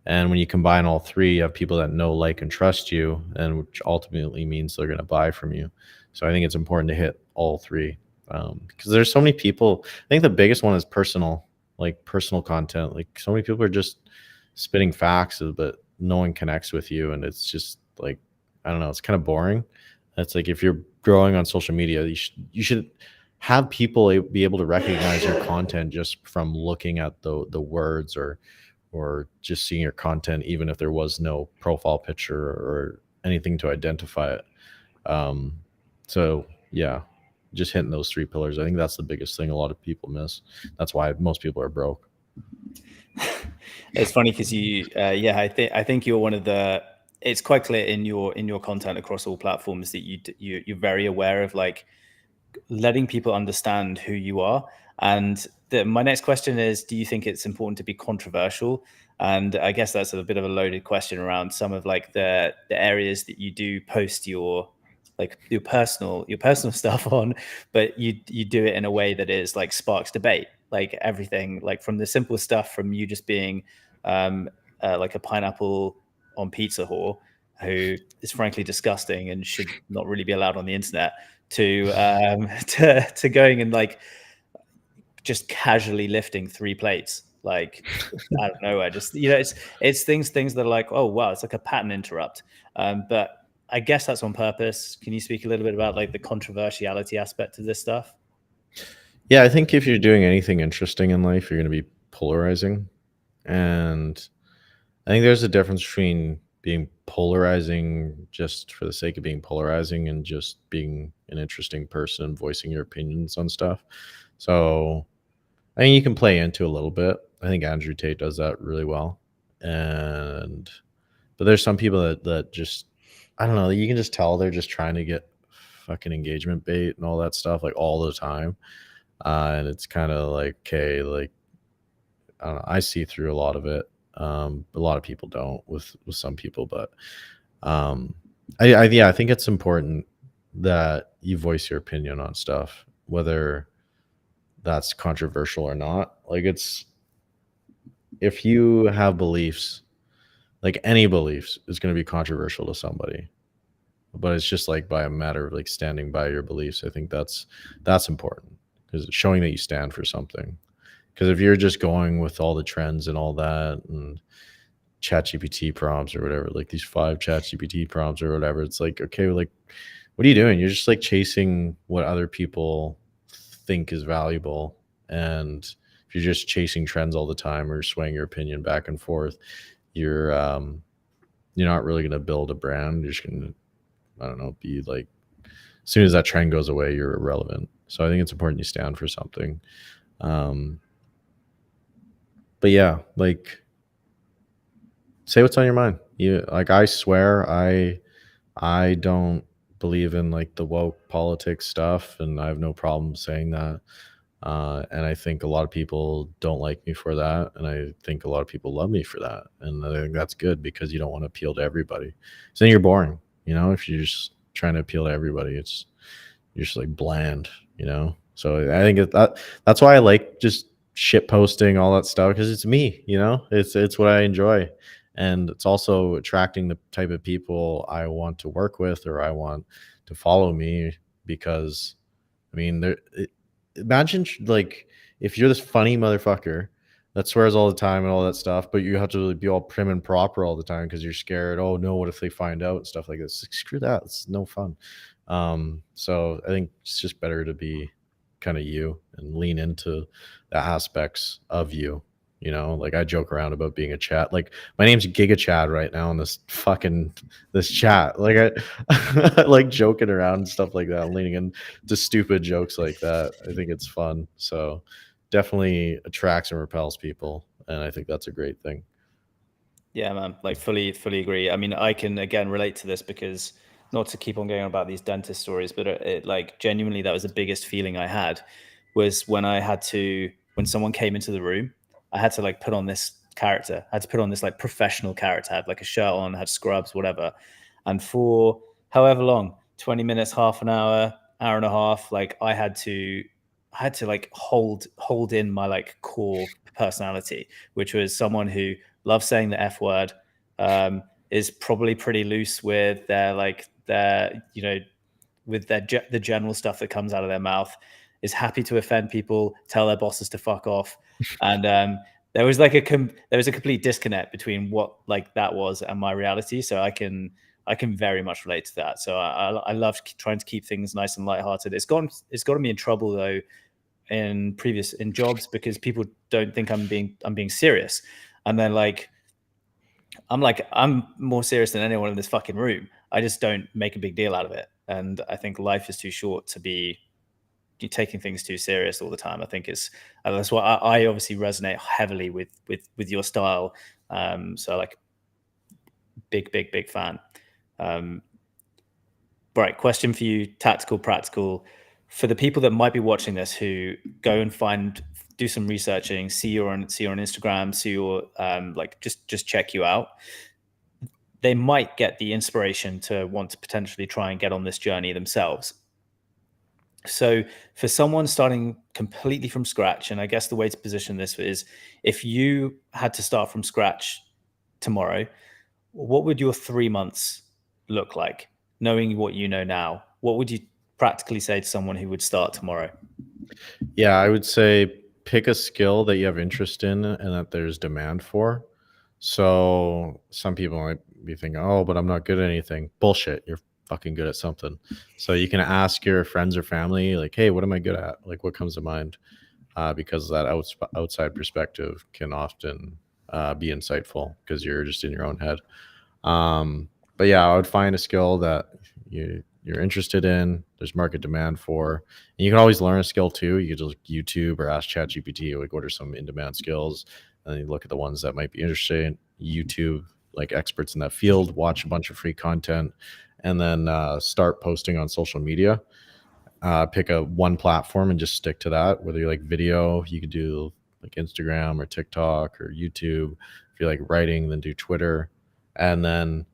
And when you combine all three, you have people that know, like, and trust you, and which ultimately means they're going to buy from you. So I think it's important to hit all three because there's so many people. I think the biggest one is personal, like personal content. Like so many people are just spitting facts, but no one connects with you, and it's just like I don't know. It's kind of boring. It's like if you're growing on social media, you should have people be able to recognize your content just from looking at the words or just seeing your content, even if there was no profile picture or anything to identify it. Um, so yeah, just hitting those three pillars. I think that's the biggest thing a lot of people miss. That's why most people are broke. It's funny because yeah, I think you're one of the. It's quite clear in your content across all platforms that you're very aware of like letting people understand who you are. And my next question is, do you think it's important to be controversial? And I guess that's a bit of a loaded question around some of like the areas that you do post your personal stuff on, but you do it in a way that is like sparks debate, like everything, like from the simple stuff from you just being like a pineapple on pizza whore who is frankly disgusting and should not really be allowed on the internet to to going and like just casually lifting 3 plates like I don't know. I just it's things that are like, oh wow, it's like a pattern interrupt. But I guess that's on purpose. Can you speak a little bit about like the controversiality aspect of this stuff? Yeah, I think if you're doing anything interesting in life, you're going to be polarizing. And I think there's a difference between being polarizing just for the sake of being polarizing and just being an interesting person and voicing your opinions on stuff. So I mean, you can play into a little bit. I think Andrew Tate does that really well. And but there's some people that just I don't know, you can just tell they're just trying to get fucking engagement bait and all that stuff like all the time. And it's kind of like, okay, like I don't know, I see through a lot of it. A lot of people don't with some people, but um, yeah, I think it's important that you voice your opinion on stuff, whether that's controversial or not. Like it's if you have beliefs, like any beliefs is going to be controversial to somebody, but it's just like by a matter of like standing by your beliefs. I think that's important because it's showing that you stand for something. Because if you're just going with all the trends and all that and ChatGPT prompts or whatever, like these 5 ChatGPT prompts or whatever, it's like, okay, like, what are you doing? You're just like chasing what other people think is valuable. And if you're just chasing trends all the time or swaying your opinion back and forth, you're you're not really going to build a brand. You're just going to, I don't know, be like, as soon as that trend goes away, you're irrelevant. So I think it's important you stand for something. Um, but yeah, like say what's on your mind. You like I swear I don't believe in like the woke politics stuff, and I have no problem saying that. And I think a lot of people don't like me for that, and I think a lot of people love me for that, and I think that's good because you don't want to appeal to everybody. So then you're boring, you know. If you're just trying to appeal to everybody, it's you're just like bland, you know. So I think that's why I like just shit posting all that stuff because it's me, you know. It's what I enjoy, and it's also attracting the type of people I want to work with or I want to follow me because I mean, imagine like if you're this funny motherfucker that swears all the time and all that stuff, but you have to be all prim and proper all the time because you're scared. Oh no, what if they find out and stuff like this? Like, screw that. It's no fun. So I think it's just better to be kind of you and lean into the aspects of you. You know, like I joke around about being a chat. Like my name's Giga Chad right now in this chat. Like I like joking around and stuff like that, leaning into stupid jokes like that. I think it's fun. So definitely attracts and repels people, and I think that's a great thing. Yeah, man, like fully agree. I mean, I can again relate to this because not to keep on going on about these dentist stories, but it like genuinely that was the biggest feeling I had was when I had to when someone came into the room, I had to like put on this character. I had to put on this like professional character. I had like a shirt on, had scrubs, whatever. And for however long, 20 minutes, half an hour, hour and a half, like I had to like hold in my like core personality, which was someone who loves saying the F word, is probably pretty loose with their like their you know with the general stuff that comes out of their mouth, is happy to offend people, tell their bosses to fuck off, and there was like there was a complete disconnect between what like that was and my reality. So I can very much relate to that. So I love trying to keep things nice and lighthearted. It's gotten me in trouble though in jobs because people don't think I'm being serious, and then I'm more serious than anyone in this fucking room. I just don't make a big deal out of it, and I think life is too short to be taking things too serious all the time. I think that's why I obviously resonate heavily with your style. So like big fan. Right, question for you, tactical, practical. For the people that might be watching this who go and do some researching, see you on Instagram, see your like just check you out, they might get the inspiration to want to potentially try and get on this journey themselves. So for someone starting completely from scratch, and I guess the way to position this is if you had to start from scratch tomorrow, what would your 3 months look like? Knowing what you know now, what would you practically say to someone who would start tomorrow? Yeah, I would say pick a skill that you have interest in and that there's demand for. So some people might be thinking, oh, but I'm not good at anything. Bullshit. You're fucking good at something. So you can ask your friends or family, like, hey, what am I good at? Like, what comes to mind? Because that outside perspective can often be insightful because you're just in your own head. But yeah, I would find a skill that you're interested in, there's market demand for. And you can always learn a skill too. You could just YouTube or ask ChatGPT, like, what are some in-demand skills? And then you look at the ones that might be interesting. YouTube, like experts in that field, watch a bunch of free content, and then start posting on social media. Pick one platform and just stick to that. Whether you like video, you could do like Instagram or TikTok or YouTube. If you like writing, then do Twitter. And then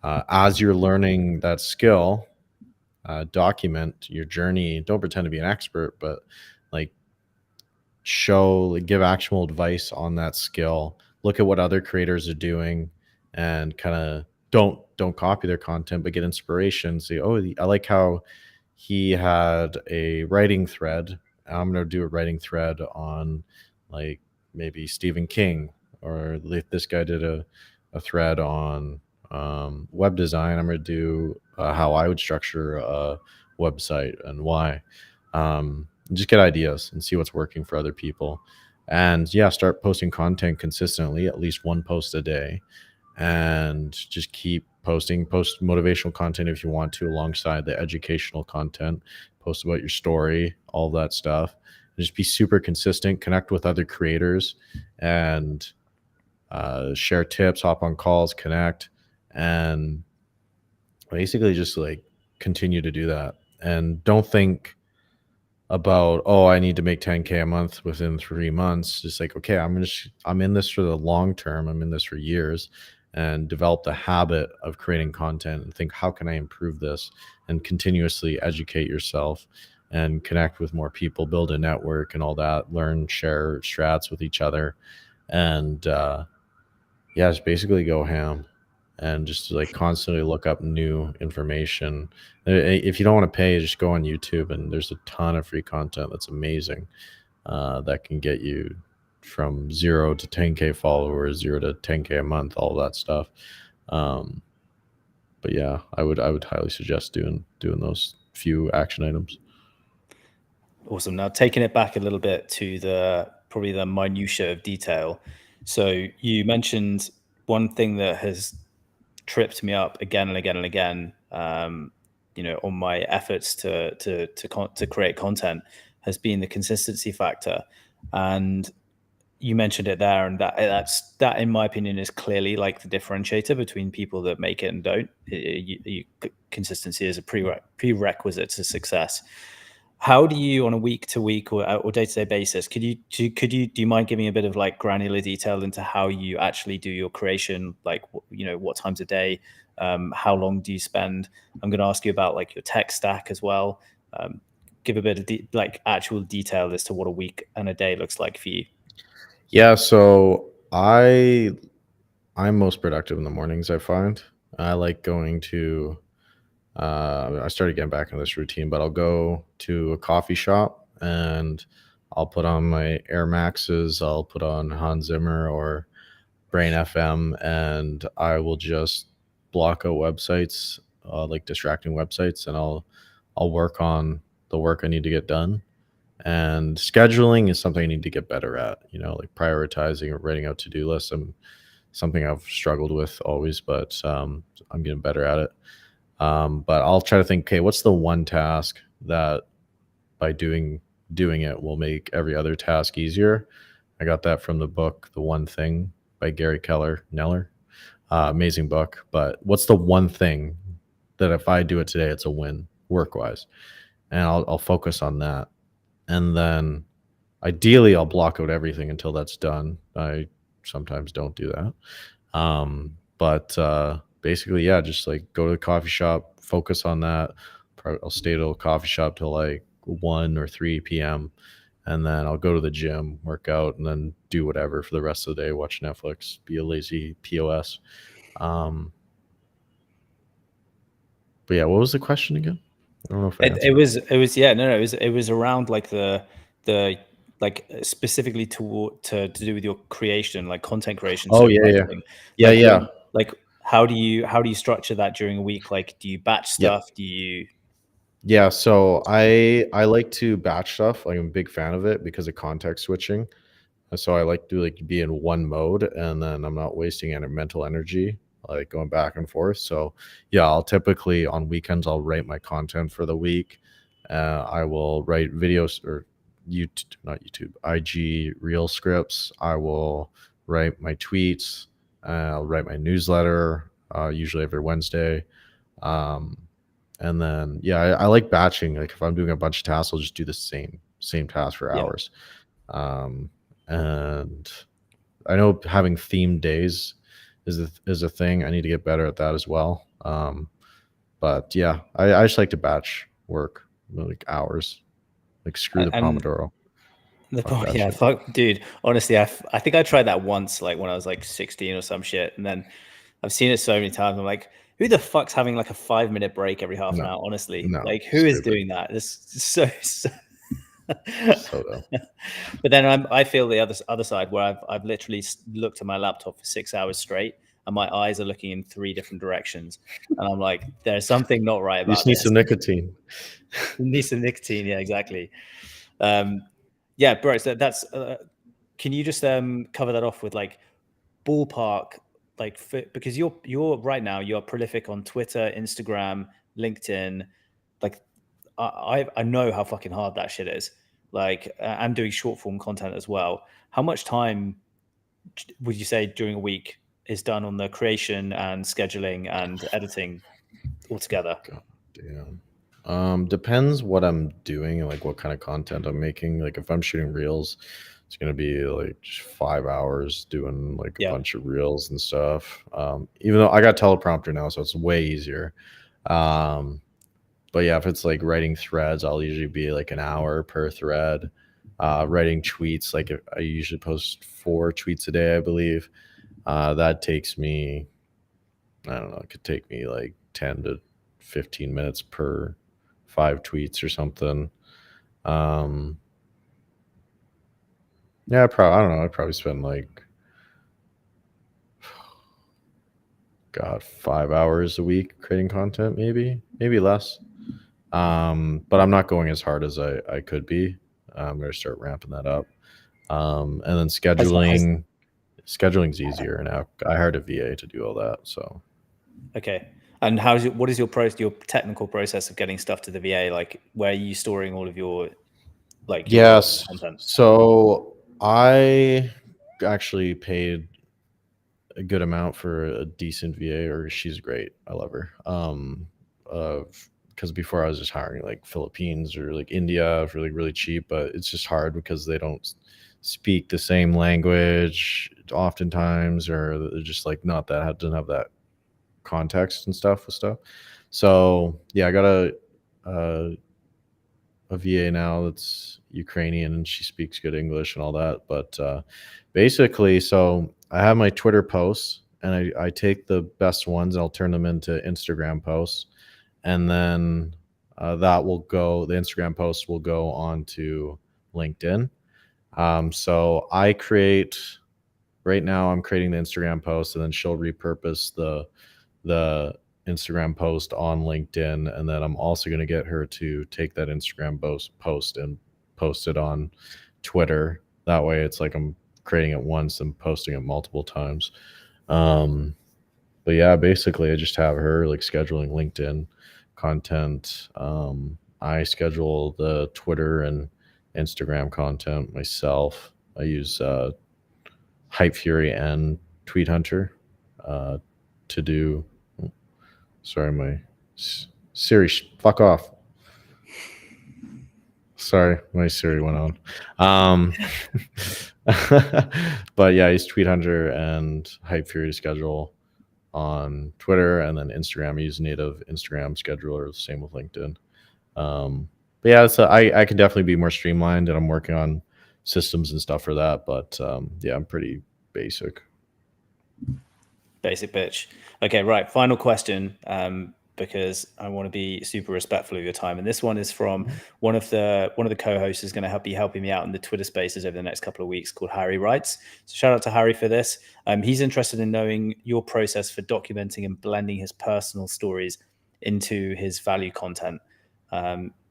as you're learning that skill, document your journey. Don't pretend to be an expert, but like give actual advice on that skill. Look at what other creators are doing, and kind of don't copy their content, but get inspiration. Say, oh, I like how he had a writing thread. I'm going to do a writing thread on like maybe Stephen King, or if this guy did a thread on web design, I'm going to do how I would structure a website and why. Just get ideas and see what's working for other people. And yeah, start posting content consistently, at least one post a day, and just keep posting. Post motivational content if you want to, alongside the educational content. Post about your story, all that stuff. And just be super consistent, connect with other creators, and share tips, hop on calls, connect, and basically just like continue to do that, and don't think about, oh, I need to make 10K a month within 3 months. Just like, okay, I'm in this for the long term. I'm in this for years, and develop the habit of creating content and think, how can I improve this, and continuously educate yourself and connect with more people, build a network and all that, learn, share strats with each other. And yeah, just basically go ham and just like constantly look up new information. If you don't want to pay, just go on YouTube, and there's a ton of free content that's amazing, that can get you from 0 to 10K followers, 0 to 10K a month, all that stuff. Um, but yeah, I would highly suggest doing those few action items. Awesome. Now taking it back a little bit to probably the minutia of detail. So you mentioned one thing that has tripped me up again and again and again, on my efforts to create content, has been the consistency factor. And you mentioned it there, and that in my opinion is clearly like the differentiator between people that make it and don't. Consistency is a prerequisite to success. How do you, on a week to week or day to day basis, do you mind giving a bit of like granular detail into how you actually do your creation? Like, what times a day, how long do you spend? I'm going to ask you about like your tech stack as well. Give a bit of like actual detail as to what a week and a day looks like for you. Yeah, so I'm most productive in the mornings, I find. I like going to I started getting back into this routine, but I'll go to a coffee shop and I'll put on my Air Maxes, I'll put on Hans Zimmer or Brain FM, and I will just block out websites, like distracting websites, and I'll work on the work I need to get done. And scheduling is something I need to get better at, like prioritizing or writing out to-do lists. Something I've struggled with always, but I'm getting better at it. But I'll try to think, okay, what's the one task that by doing it will make every other task easier? I got that from the book The One Thing by Gary Neller. Amazing book. But what's the one thing that if I do it today, it's a win work-wise? And I'll focus on that. And then ideally I'll block out everything until that's done. I sometimes don't do that. But basically, yeah, just like go to the coffee shop, focus on that. I'll stay at a coffee shop till like 1 or 3 p.m. And then I'll go to the gym, work out, and then do whatever for the rest of the day, watch Netflix, be a lazy POS. But yeah, what was the question again? I don't know if I answered. It was around like the like specifically to do with your creation, like content creation. Oh, So yeah. writing. Yeah, like, yeah. Like how do you structure that during a week? Like, do you batch stuff? Do you? Yeah, so I like to batch stuff. Like, I'm a big fan of it because of context switching. So I like to like be in one mode, and then I'm not wasting any mental energy like going back and forth. So yeah, I'll typically on weekends I'll write my content for the week. I will write videos or YouTube, not YouTube, IG reel scripts. I will write my tweets. I'll write my newsletter, usually every Wednesday. Um, and then yeah, I like batching. Like if I'm doing a bunch of tasks, I'll just do the same task for hours. And I know having themed days is a thing. I need to get better at that as well. But yeah, I just like to batch work, like hours. Like screw the And Pomodoro. fuck, dude. Honestly, I think I tried that once, like when I was like 16 or some shit, and then I've seen it so many times. I'm like, who the fuck's having like a 5-minute break every half an hour? Honestly, No, like who is doing that? This is so. So dumb. But then I feel the other side where I've literally looked at my laptop for 6 hours straight, and my eyes are looking in 3 different directions, and I'm like, there's something not right You about just need this. some nicotine. Need some nicotine, yeah, exactly. Yeah, bro. So that's. Can you just cover that off with like ballpark, like because you're right now you're prolific on Twitter, Instagram, LinkedIn. Like I know how fucking hard that shit is. Like I'm doing short form content as well. How much time would you say during a week is done on the creation and scheduling and editing altogether? Damn. Depends what I'm doing and like what kind of content I'm making. Like if I'm shooting reels, it's gonna be like just 5 hours doing like a Yeah. bunch of reels and stuff. Even though I got teleprompter now, so it's way easier. Um, but yeah, if it's like writing threads, I'll usually be like an hour per thread. Writing tweets, like if I usually post 4 tweets a day, I believe. That takes me, I don't know, it could take me like 10 to 15 minutes per 5 tweets or something. Um, yeah, I don't know. I'd probably spend like, God, 5 hours a week creating content, maybe less. But I'm not going as hard as I could be. I'm going to start ramping that up. And then Has scheduling's easier now. I hired a VA to do all that. So Okay. And what is your technical process of getting stuff to the VA? Like, where are you storing all of your yes, content? so I actually paid a good amount for a decent VA, or she's great. I love her. Because before I was just hiring like Philippines or like India for like really cheap, but it's just hard because they don't speak the same language oftentimes, or they're just like not that doesn't have that context and stuff with stuff. So yeah, I got uh, a VA now that's Ukrainian and she speaks good English and all that. But basically, so I have my Twitter posts and I take the best ones and I'll turn them into Instagram posts. And then the Instagram posts will go on to LinkedIn. So right now I'm creating the Instagram post and then she'll repurpose the Instagram post on LinkedIn, and then I'm also going to get her to take that Instagram post and post it on Twitter. That way, it's like I'm creating it once and posting it multiple times. But yeah, basically, I just have her like scheduling LinkedIn content. I schedule the Twitter and Instagram content myself. I use Hype Fury and Tweet Hunter to do. Sorry, my Siri, fuck off. Sorry, my Siri went on. But yeah, I use Tweet Hunter and Hype Fury to schedule on Twitter, and then Instagram. I use native Instagram scheduler. Same with LinkedIn. But yeah, I can definitely be more streamlined, and I'm working on systems and stuff for that. But yeah, I'm pretty basic. Basic bitch. Okay, right. Final question, because I want to be super respectful of your time. And this one is from one of the co-hosts who's going to be helping me out in the Twitter Spaces over the next couple of weeks, called Harry Wrights. So shout out to Harry for this. He's interested in knowing your process for documenting and blending his personal stories into his value content.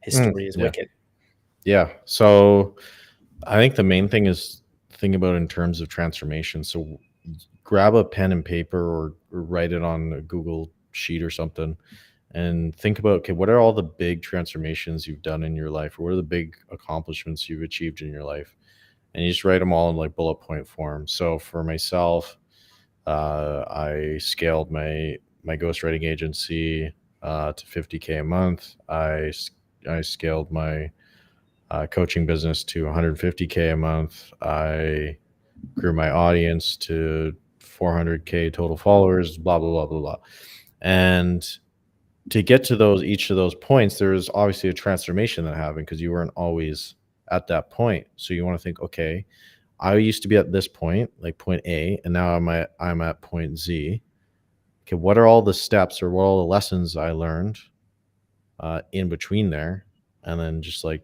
His story is Yeah. wicked. Yeah. So I think the main thing is think about in terms of transformation. So grab a pen and paper or write it on a Google sheet or something and think about, okay, what are all the big transformations you've done in your life? Or what are the big accomplishments you've achieved in your life? And you just write them all in like bullet point form. So for myself, I scaled my ghostwriting agency to 50K a month. I scaled my coaching business to 150K a month. I grew my audience to 400K total followers, blah, blah, blah, blah, blah. And to get to each of those points, there's obviously a transformation that happened because you weren't always at that point. So you want to think, okay, I used to be at this point, like point A, and now I'm at point Z. Okay, what are all the steps or what are all the lessons I learned in between there? And then just like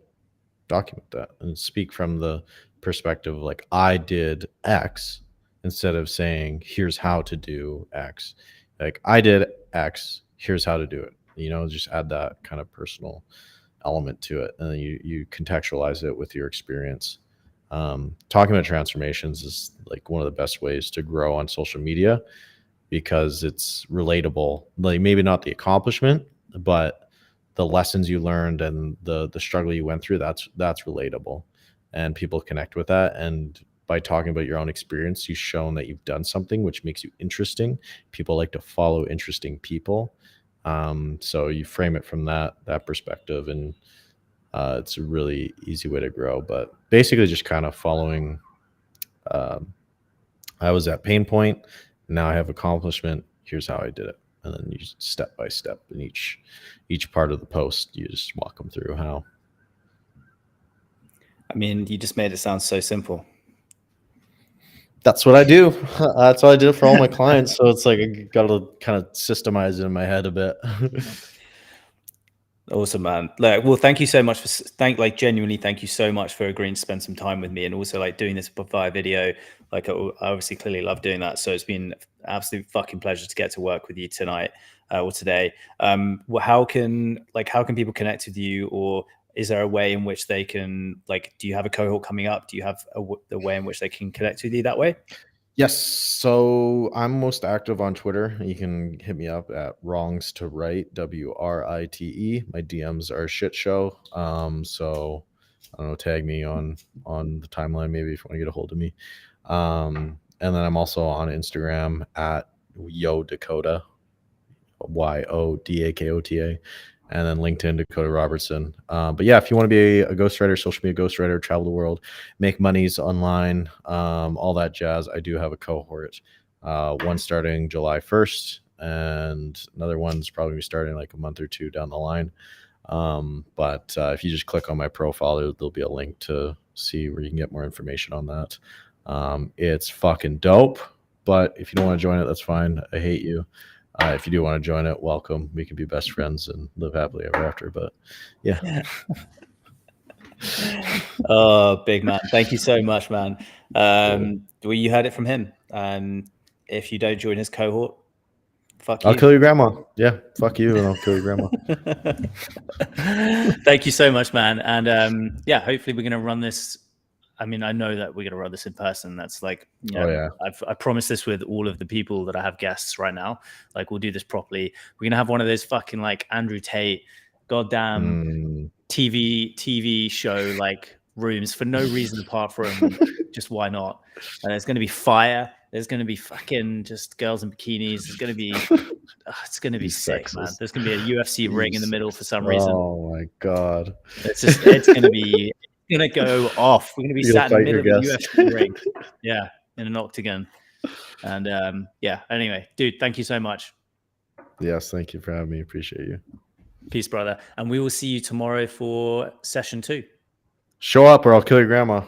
document that and speak from the perspective of like I did X instead of saying here's how to do X. Like I did X, here's how to do it. Just add that kind of personal element to it, and then you contextualize it with your experience. Talking about transformations is like one of the best ways to grow on social media because it's relatable. Like maybe not the accomplishment, but the lessons you learned and the struggle you went through, that's relatable, and people connect with that. And by talking about your own experience, you've shown that you've done something which makes you interesting. People like to follow interesting people, So you frame it from that perspective, and it's a really easy way to grow. But basically, just kind of following. I was at pain point. Now I have accomplishment. Here's how I did it, and then you step by step in each part of the post. You just walk them through how. I mean, you just made it sound so simple. That's what I do. That's what I did for all my clients. So it's like I got to kind of systemize it in my head a bit. Awesome, man. Well, thank you so much for genuinely thank you so much for agreeing to spend some time with me, and also like doing this via video. Like I obviously clearly love doing that. So it's been an absolute fucking pleasure to get to work with you tonight or today. How can people connect with you, or is there a way in which they can do you have a cohort coming up? Do you have the way in which they can connect with you that way? Yes. So I'm most active on Twitter. You can hit me up at wrongs to right, WRITE. My DMs are a shit show. So I don't know, tag me on the timeline maybe if you want to get a hold of me. And then I'm also on Instagram at Yo Dakota, YODAKOTA, and then LinkedIn, Dakota Robertson. But yeah, if you want to be a ghostwriter, social media ghostwriter, travel the world, make monies online, all that jazz, I do have a cohort. One starting July 1st, and another one's probably starting like a month or two down the line. But if you just click on my profile, there'll be a link to see where you can get more information on that. It's fucking dope. But if you don't want to join it, that's fine. I hate you. If you do want to join it, welcome. We can be best friends and live happily ever after. But yeah. Oh, big man. Thank you so much, man. Well, you heard it from him. If you don't join his cohort, fuck you. I'll kill your grandma. Yeah, fuck you, and I'll kill your grandma. Thank you so much, man. And yeah, hopefully we're going to run this. I mean, I know that we're going to run this in person. That's like, Oh yeah. I promised this with all of the people that I have guests right now. Like, we'll do this properly. We're going to have one of those fucking like Andrew Tate, goddamn TV show like rooms for no reason apart from just why not. And there's going to be fire. There's going to be fucking just girls in bikinis. There's going to be it's going to be sick, sexist. man. There's going to be a UFC ring in the middle for some reason. Oh my god. It's going to be going to go off. We're going to be sat in the middle of the UFC ring. Yeah, in an octagon. And yeah, anyway, dude, thank you so much. Yes, thank you for having me. Appreciate you. Peace, brother. And we will see you tomorrow for session 2. Show up or I'll kill your grandma.